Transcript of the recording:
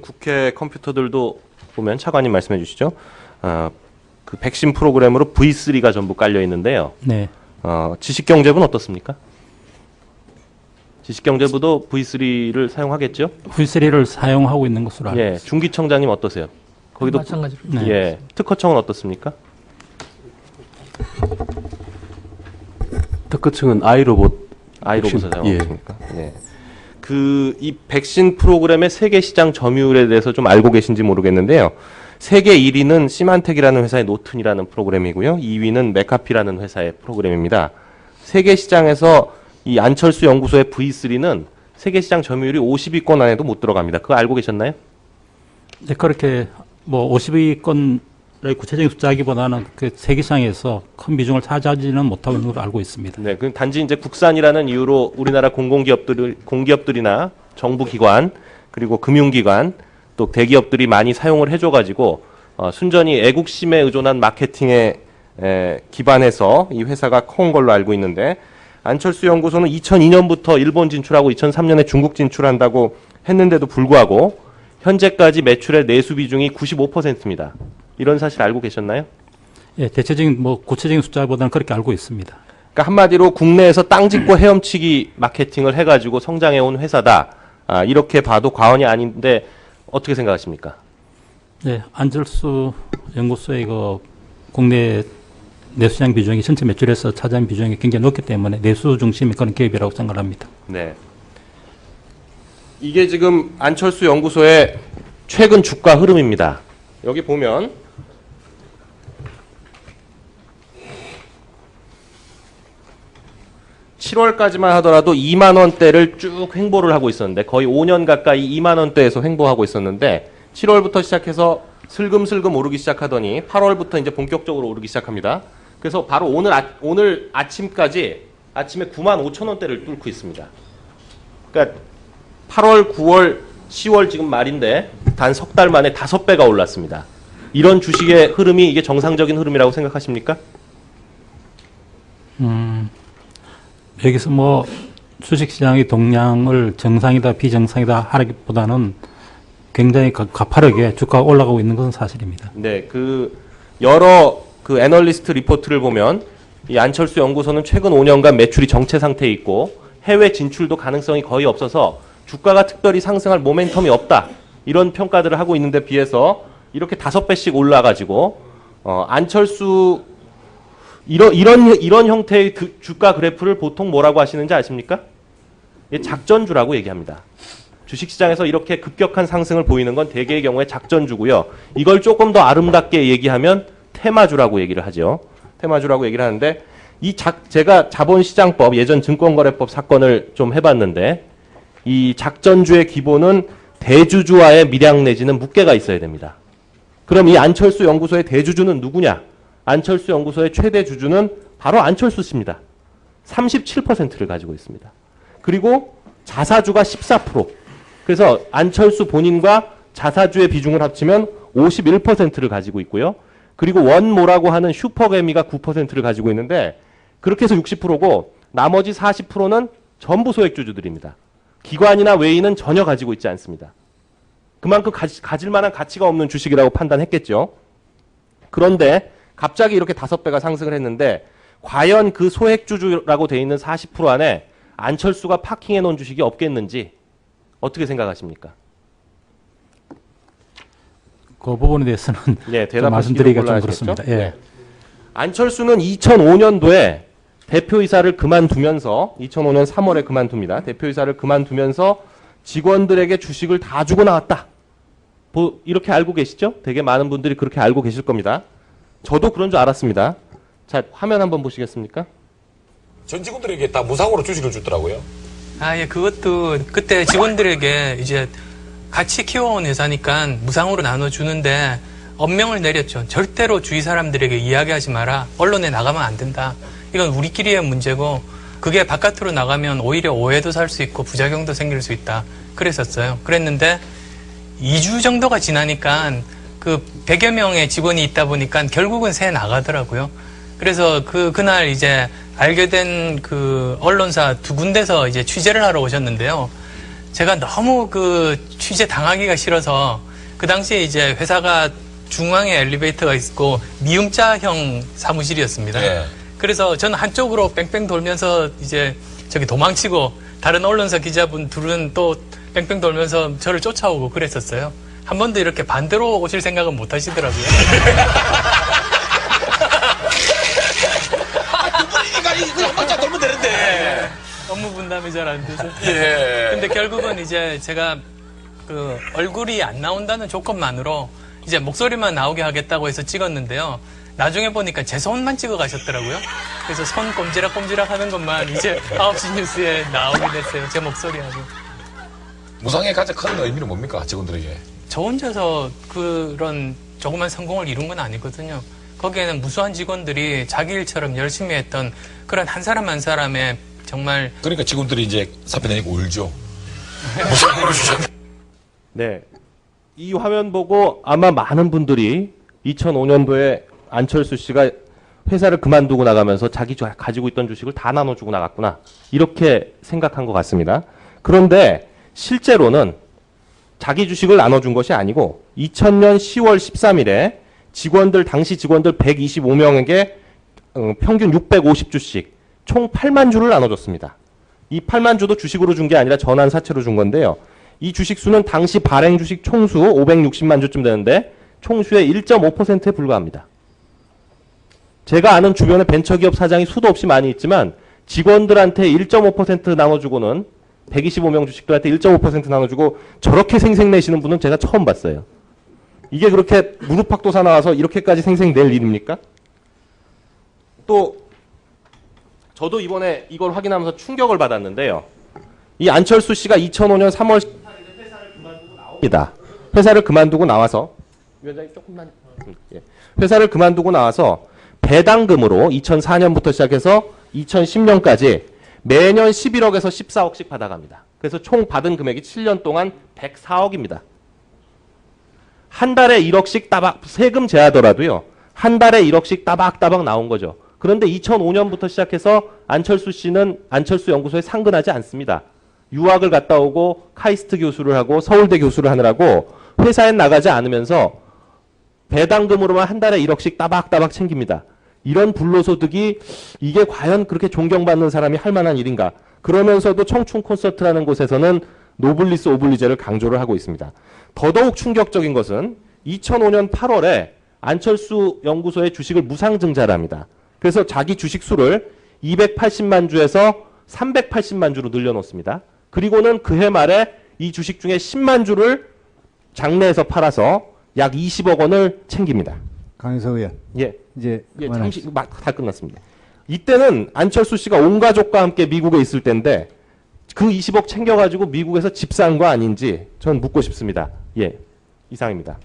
국회 컴퓨터들도 보면 차관님 말씀해 주시죠. 그 백신 프로그램으로 V3가 전부 깔려 있는데요. 네. 지식경제부는 어떻습니까? 지식경제부도 V3를 사용하겠죠? V3를 사용하고 있는 것으로 알고 예, 있습니다. 중기청장님 어떠세요? 거기도 마찬가지로. 네. 예, 특허청은 어떻습니까? 특허청은 아이로봇 아이로봇을 사용하고 예. 있습니까? 예. 이 백신 프로그램의 세계 시장 점유율에 대해서 좀 알고 계신지 모르겠는데요. 세계 1위는 시만텍이라는 회사의 노튼이라는 프로그램이고요. 2위는 메카피라는 회사의 프로그램입니다. 세계 시장에서 이 안철수 연구소의 V3는 세계 시장 점유율이 50위권 안에도 못 들어갑니다. 그거 알고 계셨나요? 네, 그렇게 뭐 50위권의 구체적인 숫자기보다는 그 세계시장에서 큰 비중을 차지하지는 못하고 있는 걸로 알고 있습니다. 네, 그 단지 이제 국산이라는 이유로 우리나라 공기업들이나 정부기관 그리고 금융기관 또 대기업들이 많이 사용을 해줘가지고 순전히 애국심에 의존한 마케팅에 기반해서 이 회사가 커온 걸로 알고 있는데 안철수 연구소는 2002년부터 일본 진출하고 2003년에 중국 진출한다고 했는데도 불구하고 현재까지 매출의 내수 비중이 95%입니다. 이런 사실 알고 계셨나요? 예, 대체적인 뭐 구체적인 숫자보다는 그렇게 알고 있습니다. 그러니까 한마디로 국내에서 땅 짓고 헤엄치기 마케팅을 해가지고 성장해온 회사다. 이렇게 봐도 과언이 아닌데 어떻게 생각하십니까? 네, 안철수 연구소의 그 국내 내수시장 비중이 전체 매출에서 차지하는 비중이 굉장히 높기 때문에 내수 중심의 그런 기업이라고 생각합니다. 네. 이게 지금 안철수 연구소의 최근 주가 흐름입니다. 여기 보면 (7월까지만) 하더라도 2만 원대를 쭉 횡보를 하고 있었는데 거의 5년 가까이 2만 원대에서 횡보하고 있었는데 7월부터 시작해서 슬금슬금 오르기 시작하더니 8월부터 이제 본격적으로 오르기 시작합니다. 그래서 바로 오늘 아침까지 아침에 9만 5천 원대를 뚫고 있습니다. 그러니까 8월, 9월, 10월 지금 말인데 단 석 달 만에 5배가 올랐습니다. 이런 주식의 흐름이 이게 정상적인 흐름이라고 생각하십니까? 여기서 뭐 주식시장의 동향을 정상이다 비정상이다 하기보다는 굉장히 가파르게 주가가 올라가고 있는 것은 사실입니다. 네, 여러 애널리스트 리포트를 보면 이 안철수 연구소는 최근 5년간 매출이 정체 상태에 있고 해외 진출도 가능성이 거의 없어서 주가가 특별히 상승할 모멘텀이 없다. 이런 평가들을 하고 있는데 비해서 이렇게 5배씩 올라가지고 안철수 이런 형태의 주가 그래프를 보통 뭐라고 하시는지 아십니까? 작전주라고 얘기합니다. 주식시장에서 이렇게 급격한 상승을 보이는 건 대개의 경우에 작전주고요. 이걸 조금 더 아름답게 얘기하면 테마주라고 얘기를 하죠. 테마주라고 얘기를 하는데 제가 자본시장법 예전 증권거래법 사건을 좀 해봤는데 이 작전주의 기본은 대주주와의 밀양 내지는 묵계가 있어야 됩니다. 그럼 이 안철수 연구소의 대주주는 누구냐? 안철수 연구소의 최대 주주는 바로 안철수 씨입니다. 37%를 가지고 있습니다. 그리고 자사주가 14%. 그래서 안철수 본인과 자사주의 비중을 합치면 51%를 가지고 있고요. 그리고 원모라고 하는 슈퍼개미가 9%를 가지고 있는데 그렇게 해서 60%고 나머지 40%는 전부 소액주주들입니다. 기관이나 외인은 전혀 가지고 있지 않습니다. 그만큼 가질 만한 가치가 없는 주식이라고 판단했겠죠. 그런데 갑자기 이렇게 5배가 상승을 했는데 과연 그 소액주주라고 돼 있는 40% 안에 안철수가 파킹해 놓은 주식이 없겠는지 어떻게 생각하십니까? 그 부분에 대해서는 네, 좀 말씀드리기가 좀 그렇습니다. 예. 네. 안철수는 2005년도에 대표이사를 그만두면서 2005년 3월에 그만둡니다. 대표이사를 그만두면서 직원들에게 주식을 다 주고 나왔다. 이렇게 알고 계시죠? 되게 많은 분들이 그렇게 알고 계실 겁니다. 저도 그런 줄 알았습니다. 자, 화면 한번 보시겠습니까? 전 직원들에게 다 무상으로 주식을 주더라고요. 예, 그것도 그때 직원들에게 이제 같이 키워온 회사니까 무상으로 나눠주는데 엄명을 내렸죠. 절대로 주위 사람들에게 이야기하지 마라. 언론에 나가면 안 된다. 이건 우리끼리의 문제고 그게 바깥으로 나가면 오히려 오해도 살 수 있고 부작용도 생길 수 있다. 그랬었어요. 그랬는데 2주 정도가 지나니까 그 100여 명의 직원이 있다 보니까 결국은 새 나가더라고요. 그래서 그날 이제 알게 된 그 언론사 2군데서 이제 취재를 하러 오셨는데요. 제가 너무 그 취재 당하기가 싫어서 그 당시에 이제 회사가 중앙에 엘리베이터가 있고 미음자형 사무실이었습니다. 예. 그래서 저는 한쪽으로 뺑뺑 돌면서 이제 저기 도망치고 다른 언론사 기자분 둘은 또 뺑뺑 돌면서 저를 쫓아오고 그랬었어요. 한 번도 이렇게 반대로 오실 생각은 못 하시더라고요. 이거 한 번째 돌면 되는데. 업무 분담이 잘 안 돼서. 예. 근데 결국은 이제 제가 그 얼굴이 안 나온다는 조건만으로 이제 목소리만 나오게 하겠다고 해서 찍었는데요. 나중에 보니까 제 손만 찍어 가셨더라고요. 그래서 손 꼼지락꼼지락 하는 것만 이제 9시 뉴스에 나오게 됐어요. 제 목소리하고. 무상의 가장 큰 의미는 뭡니까, 직원들에게? 저 혼자서 그런 조그만 성공을 이룬 건 아니거든요. 거기에는 무수한 직원들이 자기 일처럼 열심히 했던 그런 한 사람 한 사람의 정말 그러니까 직원들이 이제 사표 내니까 울죠. 무상으로 주셨네. 네. 이 화면 보고 아마 많은 분들이 2005년도에 안철수 씨가 회사를 그만두고 나가면서 자기 가지고 있던 주식을 다 나눠주고 나갔구나. 이렇게 생각한 것 같습니다. 그런데 실제로는 자기 주식을 나눠준 것이 아니고 2000년 10월 13일에 당시 직원들 125명에게 평균 650주씩 총 8만 주를 나눠줬습니다. 이 8만 주도 주식으로 준 게 아니라 전환 사채로 준 건데요. 이 주식 수는 당시 발행 주식 총수 560만 주쯤 되는데 총수의 1.5%에 불과합니다. 제가 아는 주변에 벤처기업 사장이 수도 없이 많이 있지만 직원들한테 1.5% 나눠주고는 125명 주식들한테 1.5% 나눠주고 저렇게 생색내시는 분은 제가 처음 봤어요. 이게 그렇게 무릎팍도사 나와서 이렇게까지 생색낼 일입니까? 또 저도 이번에 이걸 확인하면서 충격을 받았는데요. 이 안철수 씨가 2005년 3월 14일에 회사를 그만두고 나옵니다. 회사를 그만두고 나와서 위원장님 조금만 회사를 그만두고 나와서 배당금으로 2004년부터 시작해서 2010년까지 매년 11억에서 14억씩 받아갑니다. 그래서 총 받은 금액이 7년 동안 104억입니다. 한 달에 1억씩 따박 세금 제하더라도요. 한 달에 1억씩 따박따박 나온 거죠. 그런데 2005년부터 시작해서 안철수 씨는 안철수 연구소에 상근하지 않습니다. 유학을 갔다 오고 카이스트 교수를 하고 서울대 교수를 하느라고 회사에 나가지 않으면서 배당금으로만 한 달에 1억씩 따박따박 챙깁니다. 이런 불로소득이 이게 과연 그렇게 존경받는 사람이 할 만한 일인가. 그러면서도 청춘 콘서트라는 곳에서는 노블리스 오블리제를 강조를 하고 있습니다. 더더욱 충격적인 것은 2005년 8월에 안철수 연구소의 주식을 무상증자를 합니다. 그래서 자기 주식 수를 280만 주에서 380만 주로 늘려놓습니다. 그리고는 그해 말에 이 주식 중에 10만 주를 장내에서 팔아서 약 20억 원을 챙깁니다. 강효석 의원. 예. 이제 예, 그만하시죠. 잠시 다 끝났습니다. 이때는 안철수 씨가 온 가족과 함께 미국에 있을 때인데 그 20억 챙겨가지고 미국에서 집 산 거 아닌지 전 묻고 싶습니다. 예, 이상입니다.